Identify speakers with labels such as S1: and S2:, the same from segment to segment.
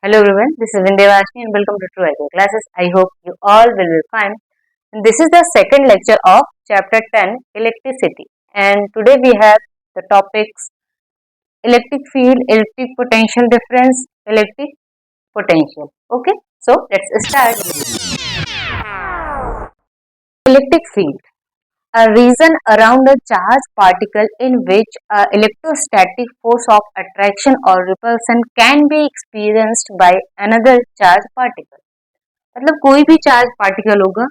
S1: Hello everyone, this is Vindhyavashini and welcome to True Echo Classes. I hope you all will be fine. And this is the second lecture of chapter 10 Electricity, and today we have the topics electric field, electric potential difference, electric potential. Okay, so let's start. Electric field, a region around a charged particle in which a electrostatic force of attraction or repulsion can be experienced by another charged particle. मतलब कोई भी charge particle होगा,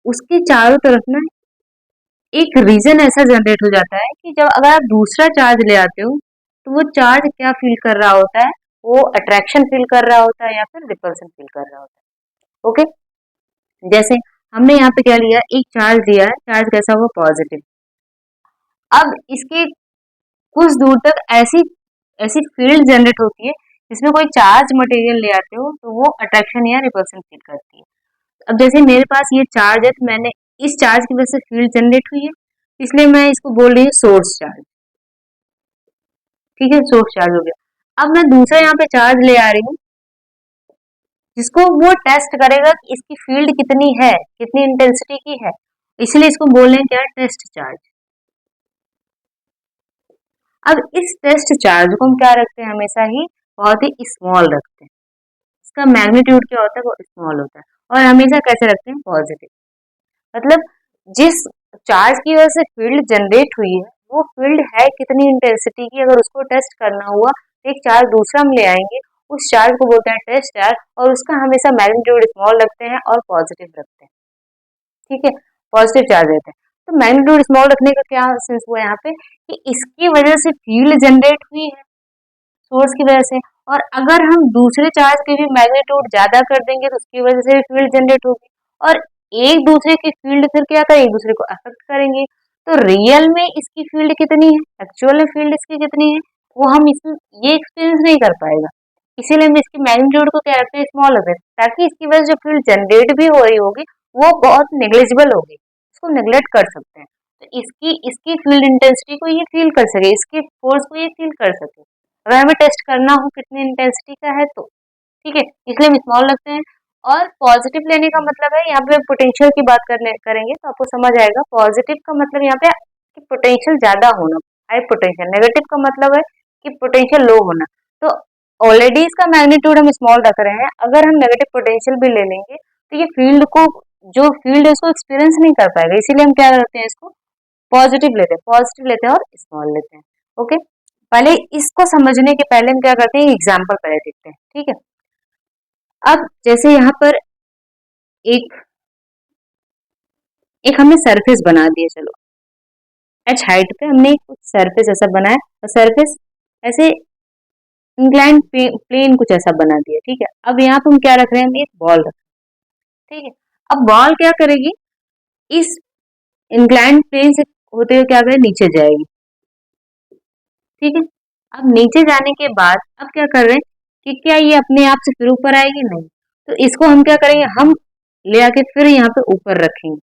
S1: उसके चारों तरफ ना एक reason ऐसा जनरेट हो जाता है कि जब अगर आप दूसरा चार्ज ले आते हो तो वो चार्ज क्या फील कर रहा होता है, वो अट्रैक्शन फील कर रहा होता है या फिर रिपल्सन फील कर रहा होता है। ओके, जैसे हमने यहाँ पे क्या लिया, एक चार्ज दिया है, चार्ज कैसा हुआ, पॉजिटिव। अब इसके कुछ दूर तक ऐसी ऐसी फील्ड जनरेट होती है जिसमें कोई चार्ज मटेरियल ले आते हो तो वो अट्रैक्शन या रिपल्सन फील करती है। अब जैसे मेरे पास ये चार्ज है तो मैंने इस चार्ज की वजह से फील्ड जनरेट हुई है, इसलिए मैं इसको बोल रही हूँ सोर्स चार्ज। ठीक है, सोर्स चार्ज हो गया। अब मैं दूसरा यहाँ पे चार्ज ले आ रही हूँ जिसको वो टेस्ट करेगा कि इसकी फील्ड कितनी है, कितनी इंटेंसिटी की है, इसलिए इसको बोल रहे हैं क्या, टेस्ट चार्ज। अब इस टेस्ट चार्ज को हम क्या रखते हैं, हमेशा ही बहुत ही स्मॉल रखते हैं। इसका मैग्नीट्यूड क्या होता है, वो स्मॉल होता है। और हमेशा कैसे रखते हैं, पॉजिटिव। मतलब जिस चार्ज की वजह से फील्ड जनरेट हुई है वो फील्ड है कितनी इंटेंसिटी की, अगर उसको टेस्ट करना हुआ एक चार्ज दूसरा हम ले आएंगे, उस चार्ज को बोलते हैं टेस्ट चार्ज, और उसका हमेशा मैग्नीट्यूड स्मॉल रखते हैं और पॉजिटिव रखते हैं। ठीक है, पॉजिटिव चार्ज रहते हैं। तो मैग्नीट्यूड स्मॉल रखने का क्या सेंस हुआ यहाँ पे कि इसकी वजह से फील्ड जनरेट हुई है सोर्स की वजह से, और अगर हम दूसरे चार्ज के भी मैग्नीट्यूड ज्यादा कर देंगे तो उसकी वजह से भी फील्ड जनरेट होगी, और एक दूसरे की फील्ड फिर क्या करेंगे, एक दूसरे को अफेक्ट करेंगे। तो रियल में इसकी फील्ड कितनी है, एक्चुअल में फील्ड इसकी कितनी है, वो हम इसमें ये एक्सपीरियंस नहीं कर पाएगा। इसीलिए हम इसकी मैग्नीट्यूड को क्या रखते हैं, स्मॉल रखते हैं, ताकि इसकी वजह से जो फील्ड जनरेट भी हो रही होगी वो बहुत नेग्लिजिबल होगी, इसको नेग्लेक्ट कर सकते हैं। तो इसकी इसकी फील्ड इंटेंसिटी को ये फील कर सके, इसके फोर्स को ये फील कर सके, अगर हमें टेस्ट करना हो कितनी इंटेंसिटी का है तो। ठीक है, इसलिए हम स्मॉल रखते हैं। और पॉजिटिव लेने का मतलब है, यहाँ पे पोटेंशियल की बात करेंगे तो आपको समझ आएगा। पॉजिटिव का मतलब यहाँ पे कि पोटेंशियल ज्यादा होना, हाई पोटेंशियल। नेगेटिव का मतलब है कि पोटेंशियल लो होना। तो ऑलरेडी इसका मैग्नीट्यूड हम स्मॉल रख रहे हैं, अगर हम नेगेटिव पोटेंशियल भी ले लेंगे तो ये फील्ड को, जो फील्ड है उसको एक्सपीरियंस नहीं कर पाएगा, इसीलिए हम क्या करते हैं, इसको पॉजिटिव लेते हैं, पॉजिटिव लेते हैं और स्मॉल लेते हैं। ओके, पहले इसको समझने के पहले हम क्या करते हैं, एग्जाम्पल पहले देखते हैं। ठीक है, अब जैसे यहाँ पर एक एक हमने सरफेस बना दिया, चलो एच हाइट पे हमने एक सरफेस ऐसा बनाया, और सरफेस ऐसे इंक्लाइन प्लेन कुछ ऐसा बना दिया। ठीक है, अब यहाँ पे हम क्या रख रहे हैं, हम एक बॉल रख रहे हैं। ठीक है, अब बॉल क्या करेगी, इस इंक्लाइन प्लेन से होते हुए क्या करें, नीचे जाएगी। ठीक है, अब नीचे जाने के बाद अब क्या कर रहे हैं कि क्या ये अपने आप से फिर ऊपर आएगी, नहीं, तो इसको हम क्या करेंगे, हम ले आके फिर यहाँ पे ऊपर रखेंगे,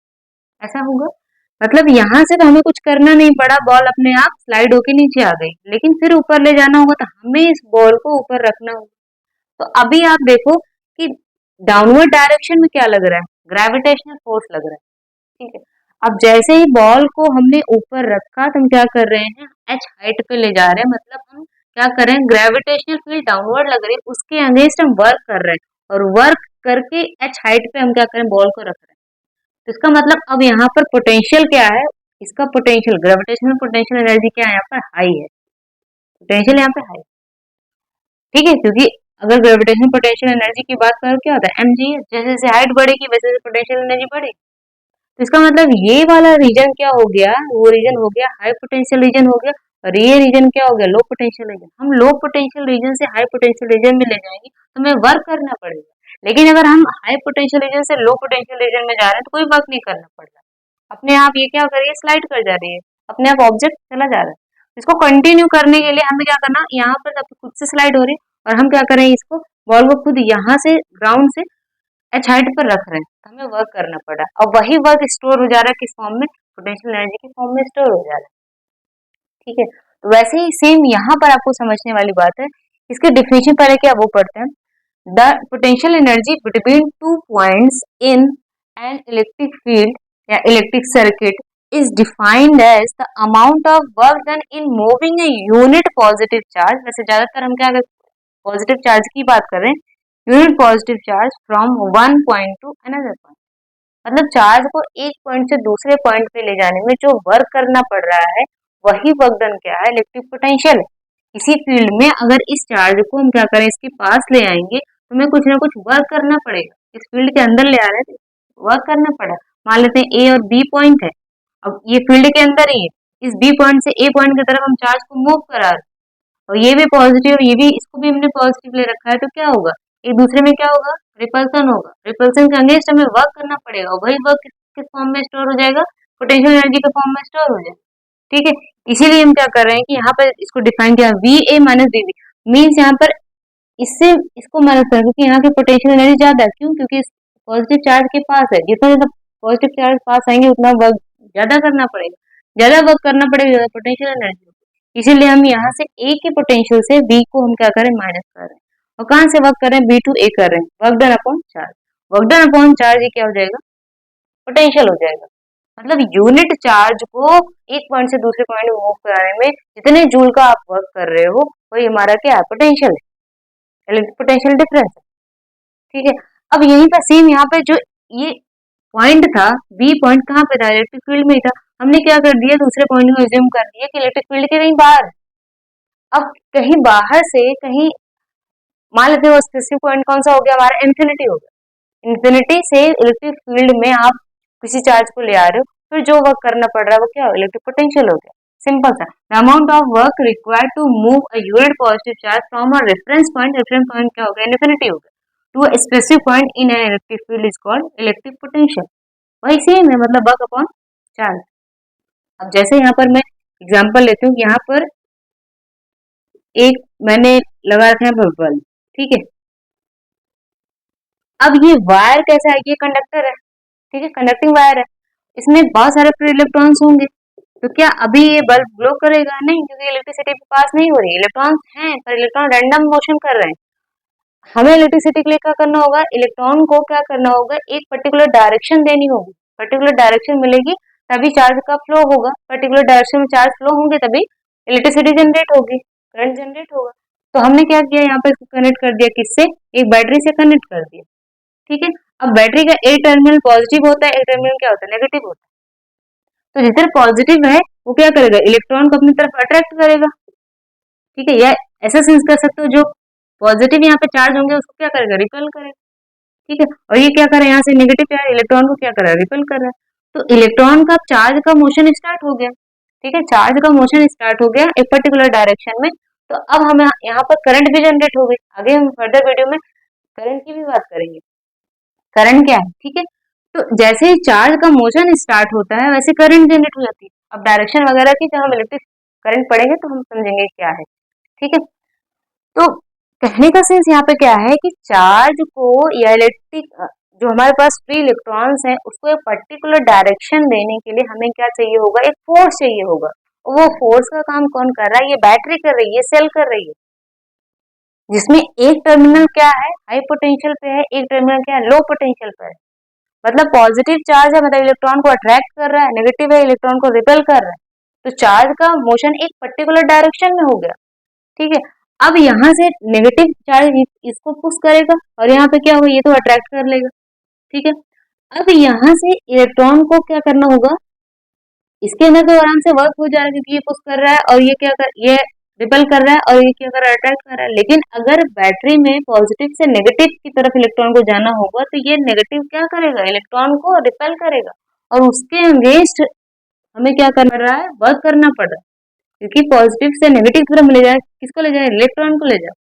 S1: ऐसा होगा। मतलब यहाँ से तो हमें कुछ करना नहीं पड़ा, बॉल अपने आप स्लाइड होके नीचे आ गई, लेकिन फिर ऊपर ले जाना होगा तो हमें इस बॉल को ऊपर रखना होगा। तो अभी आप देखो कि डाउनवर्ड डायरेक्शन में क्या लग रहा है, ग्रेविटेशनल फोर्स लग रहा है। ठीक है, अब जैसे ही बॉल को हमने ऊपर रखा तो हम क्या कर रहे हैं, एच हाइट पे ले जा रहे हैं, मतलब हम क्या कर रहे हैं, ग्रेविटेशनल फील्ड डाउनवर्ड लग रही है, उसके अगेंस्ट हम वर्क कर रहे हैं, और वर्क करके एच हाइट पे हम क्या करें, बॉल को रख रहे हैं। तो इसका मतलब अब यहाँ पर पोटेंशियल क्या है, इसका पोटेंशियल, ग्रेविटेशनल पोटेंशियल एनर्जी क्या है, यहाँ पर हाई है, पोटेंशियल यहाँ पे हाई। ठीक है, क्योंकि अगर ग्रेविटेशनल पोटेंशियल एनर्जी की बात करो क्या होता है, mg है, जैसे जैसे हाइट बढ़ेगी वैसे वैसे पोटेंशियल एनर्जी बढ़ेगी। तो इसका मतलब ये वाला रीजन क्या हो गया, वो रीजन हो गया हाई पोटेंशियल रीजन हो गया, और ये रीजन क्या हो गया, लो पोटेंशियल रीजन। हम लो पोटेंशियल रीजन से हाई पोटेंशियल रीजन में ले जाएंगे तो हमें वर्क करना पड़ेगा, लेकिन अगर हम हाई पोटेंशियल रीजन से लो पोटेंशियल रीजन में जा रहे हैं तो कोई वर्क नहीं करना पड़ रहा, अपने आप ये क्या कर रही है, स्लाइड कर जा रही है, अपने आप ऑब्जेक्ट चला जा रहा है। इसको कंटिन्यू करने के लिए हमें क्या करना, यहाँ पर खुद से स्लाइड हो रही है और हम क्या करें, इसको बॉल को खुद यहाँ से ग्राउंड से एच हाइट पर रख रहे हैं, तो हमें वर्क करना पड़ा, और वही वर्क स्टोर हो जा रहा है किस फॉर्म में, पोटेंशियल एनर्जी के फॉर्म में स्टोर हो जा रहा है। ठीक है, तो वैसे ही सेम यहाँ पर आपको समझने वाली बात है, इसके डिफिनेशन पहले क्या वो पढ़ते हैं। The potential energy between 2 points in an electric field या electric circuit is defined as the amount of work done in moving a unit positive charge। वैसे ज्यादातर हम क्या पॉजिटिव चार्ज की बात कर रहे हैं, unit positive charge from one point two another point, मतलब चार्ज को एक पॉइंट से दूसरे पॉइंट पे ले जाने में जो वर्क करना पड़ रहा है वही वर्क डन क्या है, इलेक्ट्रिक पोटेंशियल है। इसी फील्ड में अगर इस चार्ज को हम क्या करें, इसके पास ले आएंगे तो हमें कुछ ना कुछ वर्क करना पड़ेगा, इस फील्ड के अंदर ले आ रहे हैं वर्क करना पड़ा। मान लेते हैं ए और बी पॉइंट है, अब ये फील्ड के अंदर ही है, इस बी पॉइंट से ए पॉइंट की तरफ हम चार्ज को मूव करा रहे हैं और ये भी पॉजिटिव, ये भी, इसको भी हमने पॉजिटिव ले रखा है, तो क्या होगा, एक दूसरे में क्या होगा, रिपल्सन होगा। रिपल्सन के अगेंस्ट हमें वर्क करना पड़ेगा और वही वर्क किस फॉर्म में स्टोर हो जाएगा, पोटेंशियल एनर्जी के फॉर्म में स्टोर हो जाएगा। ठीक है, इसीलिए हम क्या कर रहे हैं कि यहाँ पर इसको डिफाइन किया V A minus V B, means यहाँ पर इससे इसको माइनस करें क्योंकि यहाँ की पोटेंशियल एनर्जी ज्यादा है, क्यों, क्योंकि पॉजिटिव चार्ज के पास है, जितना ज्यादा पॉजिटिव चार्ज पास आएंगे उतना वर्क ज्यादा करना पड़ेगा, ज्यादा वर्क करना पड़ेगा, ज्यादा पोटेंशियल एनर्जी, इसीलिए हम यहाँ से ए के पोटेंशियल से बी को हम क्या करें, माइनस कर रहे हैं, और कहाँ से वर्क कर रहे हैं, बी टू ए कर रहे हैं, work done upon charge, work done upon charge ये क्या हो जाएगा, पोटेंशियल हो जाएगा। मतलब यूनिट चार्ज को एक पॉइंट से दूसरे पॉइंट में मूव कराने में जितने जूल का आप वर्क कर रहे हो वही हमारा क्या है, पोटेंशियल है, इलेक्ट्रिक पोटेंशियल डिफरेंस है। ठीक है, अब यहीं पर सेम यहाँ पे जो ये पॉइंट था, बी पॉइंट कहाँ पे था, इलेक्ट्रिक फील्ड में ही था, हमने क्या कर दिया, दूसरे पॉइंट को एज्यूम कर दिया कि इलेक्ट्रिक फील्ड के कहीं बाहर। अब कहीं बाहर से कहीं, मान लेते हैं स्पेसिफिक पॉइंट कौन सा हो गया हमारा, इंफिनिटी हो गया, इंफिनिटी से इलेक्ट्रिक फील्ड में आप किसी चार्ज को ले आ रहे हो, फिर जो वर्क करना पड़ रहा है वो क्या, इलेक्ट्रिक पोटेंशियल हो गया, सिंपल सा। The amount of work required to move a unit positive charge from a reference point क्या हो गया, इंफिनिटी हो गया, to a specific point in an electric field is called electric potential. वही same है, मतलब वर्क अपॉन चार्ज। अब जैसे यहाँ पर मैं एग्जांपल लेती हूँ, यहाँ पर एक मैंने लगा रखा है बल्ब, ठीक है, अब ये वायर कैसा है, ये कंडक्टर है, ठीक है, कंडक्टिंग वायर है, इसमें बहुत सारे फ्री इलेक्ट्रॉन्स होंगे, तो क्या अभी ये बल्ब ग्लो करेगा, नहीं, क्योंकि इलेक्ट्रिसिटी पास नहीं हो रही, इलेक्ट्रॉन्स हैं पर इलेक्ट्रॉन रैंडम मोशन कर रहे हैं। हमें इलेक्ट्रिसिटी के लिए क्या करना होगा, इलेक्ट्रॉन को क्या करना होगा, एक पर्टिकुलर डायरेक्शन देनी होगी, पर्टिकुलर डायरेक्शन मिलेगी तभी चार्ज का फ्लो होगा, पर्टिकुलर डायरेक्शन में चार्ज फ्लो होंगे तभी इलेक्ट्रिसिटी जनरेट होगी, करंट जनरेट होगा। तो हमने क्या किया, यहाँ पे कनेक्ट कर दिया, किससे, एक बैटरी से कनेक्ट कर दिया। ठीक है, अब बैटरी का एक टर्मिनल पॉजिटिव होता है, एक टर्मिनल क्या होता है, नेगेटिव होता है, तो जिधर पॉजिटिव है वो क्या करेगा, इलेक्ट्रॉन को अपनी तरफ अट्रैक्ट करेगा। ठीक है, या ऐसा सेंस कर सकते हो, जो पॉजिटिव यहाँ पे चार्ज होंगे उसको क्या करेगा, रिपेल करेगा। ठीक है, और ये क्या कर रहा है, यहाँ से नेगेटिव चार्ज इलेक्ट्रॉन को क्या कर रहा है, रिपेल कर रहा है, तो इलेक्ट्रॉन का चार्ज का मोशन स्टार्ट हो गया। ठीक है, चार्ज का मोशन स्टार्ट हो गया एक पर्टिकुलर डायरेक्शन में, तो अब हम यहाँ पर करंट भी जनरेट हो गई। आगे हम फर्दर वीडियो में करंट की भी बात करेंगे, करंट क्या है। ठीक है, तो जैसे ही चार्ज का मोशन स्टार्ट होता है वैसे करंट जनरेट हो जाती है। अब डायरेक्शन वगैरह की जब हम इलेक्ट्रिक करंट पढ़ेंगे तो हम समझेंगे क्या है। ठीक है, तो कहने का सेंस यहाँ पे क्या है कि चार्ज को या इलेक्ट्रिक जो हमारे पास फ्री इलेक्ट्रॉन्स हैं उसको एक पर्टिकुलर डायरेक्शन देने के लिए हमें क्या चाहिए होगा, एक फोर्स चाहिए होगा। वो फोर्स का काम कौन कर रहा है, ये बैटरी कर रही है, सेल कर रही है, जिसमें एक टर्मिनल क्या है, हाई पोटेंशियल पे है, एक टर्मिनल क्या है, लो पोटेंशियल पे है। मतलब पॉजिटिव चार्ज है, मतलब इलेक्ट्रॉन को अट्रैक्ट कर रहा है, नेगेटिव है, इलेक्ट्रॉन को रिपेल कर रहा है, तो चार्ज का मोशन एक पर्टिकुलर डायरेक्शन में हो गया। ठीक है, अब यहाँ से नेगेटिव चार्ज इसको पुश करेगा और यहाँ पे क्या होगा, ये तो अट्रैक्ट कर लेगा। ठीक है, अब यहाँ से इलेक्ट्रॉन को क्या करना होगा, इसके अंदर तो आराम से वर्क हो जा रहा है क्योंकि ये पुश कर रहा है और ये क्या कर, ये रिपेल कर रहा है और ये क्या कर रहा है, अट्रैक्ट कर रहा है। लेकिन अगर बैटरी में पॉजिटिव से नेगेटिव की तरफ इलेक्ट्रॉन को जाना होगा तो ये नेगेटिव क्या करेगा, इलेक्ट्रॉन को रिपेल करेगा और उसके अगेंस्ट हमें क्या करना रहा है, वर्क करना पड़ रहा है, क्योंकि पॉजिटिव से नेगेटिव की तरफ ले जाए, किसको ले जाए, इलेक्ट्रॉन को ले जाए,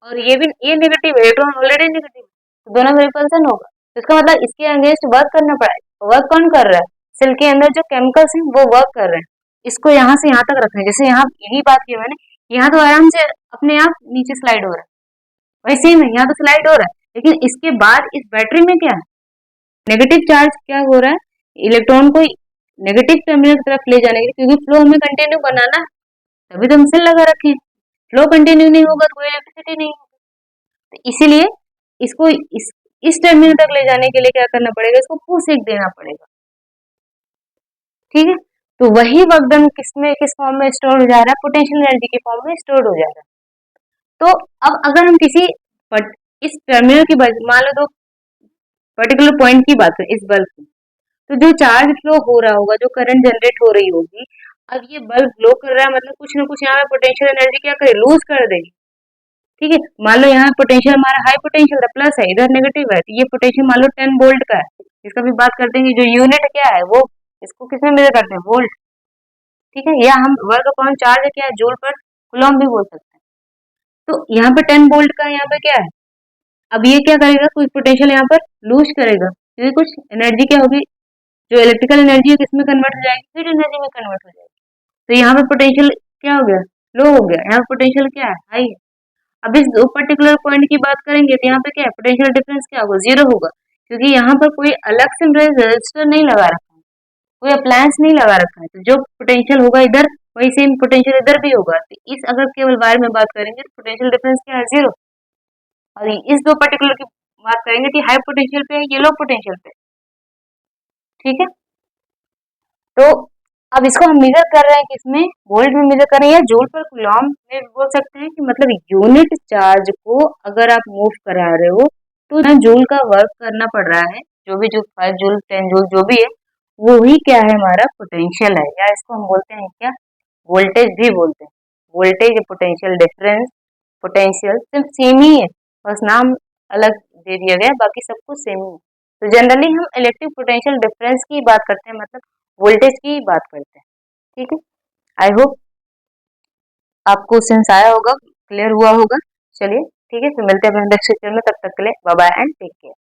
S1: और ये भी, ये नेगेटिव है, इलेक्ट्रॉन ऑलरेडी नेगेटिव है, तो दोनों में रिपल्सन होगा। तो इसका मतलब इसके अगेंस्ट वर्क करना पड़ेगा। वर्क कौन कर रहा है, सेल के अंदर जो केमिकल्स हैं वो वर्क कर रहे हैं, इसको यहाँ से यहाँ तक रखना है। जैसे यहाँ यही बात की मैंने, यहाँ तो आराम से अपने आप नीचे स्लाइड हो रहा है, वैसे ही में यहाँ तो स्लाइड हो रहा है, लेकिन इसके बाद इस बैटरी में क्या है, नेगेटिव चार्ज क्या हो रहा है, इलेक्ट्रॉन को नेगेटिव टर्मिनल की तरफ ले जाने के लिए, क्योंकि फ्लो हमें कंटिन्यू बनाना है, तभी तो हम सेल लगा रखे हैं। फ्लो कंटिन्यू नहीं होगा तो कोई इलेक्ट्रिसिटी नहीं होगी, तो इसीलिए इसको इस टर्मिनल तक ले जाने के लिए क्या करना पड़ेगा, इसको पुश एक देना पड़ेगा। ठीक है, तो वही वर्क डन किस फॉर्म में स्टोर हो जा रहा है, पोटेंशियल एनर्जी के फॉर्म में स्टोर हो जा रहा है। तो अब अगर हम किसी इस टर्मिनल की मान लो तो पर्टिकुलर पॉइंट की बात करें इस बल्ब की, तो जो चार्ज फ्लो हो रहा होगा, जो करंट जनरेट हो रही होगी, अब ये बल्ब ग्लो कर रहा है मतलब कुछ ना कुछ यहाँ पे पोटेंशियल एनर्जी क्या करे, लूज कर देगी। ठीक है, मान लो यहाँ पोटेंशियल हमारा हाई पोटेंशियल है, प्लस है, इधर नेगेटिव है, तो ये पोटेंशियल मान लो 10 वोल्ट का है। इसका भी बात करते हैं कि जो यूनिट क्या है वो इसको किसमें मेजर करते हैं, वोल्ट। ठीक है, या हम वर्क अपॉन चार्ज क्या है, जूल पर कूलम भी बोल सकते हैं। तो यहाँ पे 10 वोल्ट का यहाँ पे क्या है, अब ये क्या करेगा, कुछ पोटेंशियल यहाँ पर लूज करेगा, क्योंकि कुछ एनर्जी क्या होगी, जो इलेक्ट्रिकल एनर्जी है किसमें कन्वर्ट हो जाएगी, हीट एनर्जी में कन्वर्ट हो जाएगी। तो यहाँ पे पोटेंशियल क्या हो गया, लो हो गया, यहाँ पे पोटेंशियल क्या है, हाई है। अब इस दो पर्टिकुलर पॉइंट की बात करेंगे तो यहाँ पे क्या है, पोटेंशियल डिफरेंस क्या होगा, जीरो होगा, क्योंकि यहाँ पर कोई अलग से रेजिस्टर नहीं लगा रखा है, कोई अप्लायंस नहीं लगा रखा है, तो जो पोटेंशियल होगा इधर वही सेम पोटेंशियल इधर भी होगा। तो इस अगर केवल वायर में बात करेंगे तो पोटेंशियल डिफरेंस क्या है, जीरो। और इस दो पर्टिकुलर की बात करेंगे कि हाई पोटेंशियल पे है, ये लो पोटेंशियल पे। ठीक है, तो अब इसको हम मेजर कर रहे हैं किसमें, वोल्ट में मेजर कर रहे हैं या जूल पर कूलम में बोल सकते हैं, कि मतलब यूनिट चार्ज को अगर आप मूव करा रहे हो तो जूल का वर्क करना पड़ रहा है, जो भी जो 5 जूल 10 जूल जो भी है वो ही क्या है, हमारा पोटेंशियल है, या इसको हम बोलते हैं क्या, वोल्टेज भी बोलते हैं। वोल्टेज पोटेंशियल डिफरेंस, पोटेंशियल सिर्फ सेम ही है, बस नाम अलग दे दिया गया, बाकी सब कुछ सेम ही है। तो जनरली हम इलेक्ट्रिक पोटेंशियल डिफरेंस की बात करते हैं, मतलब वोल्टेज की बात करते हैं। ठीक है, आई होप आपको सेंस आया होगा, क्लियर हुआ होगा। चलिए ठीक है, फिर मिलते हैं अपने नेक्स्ट लेक्चर में, तब तक के लिए bye bye and take care.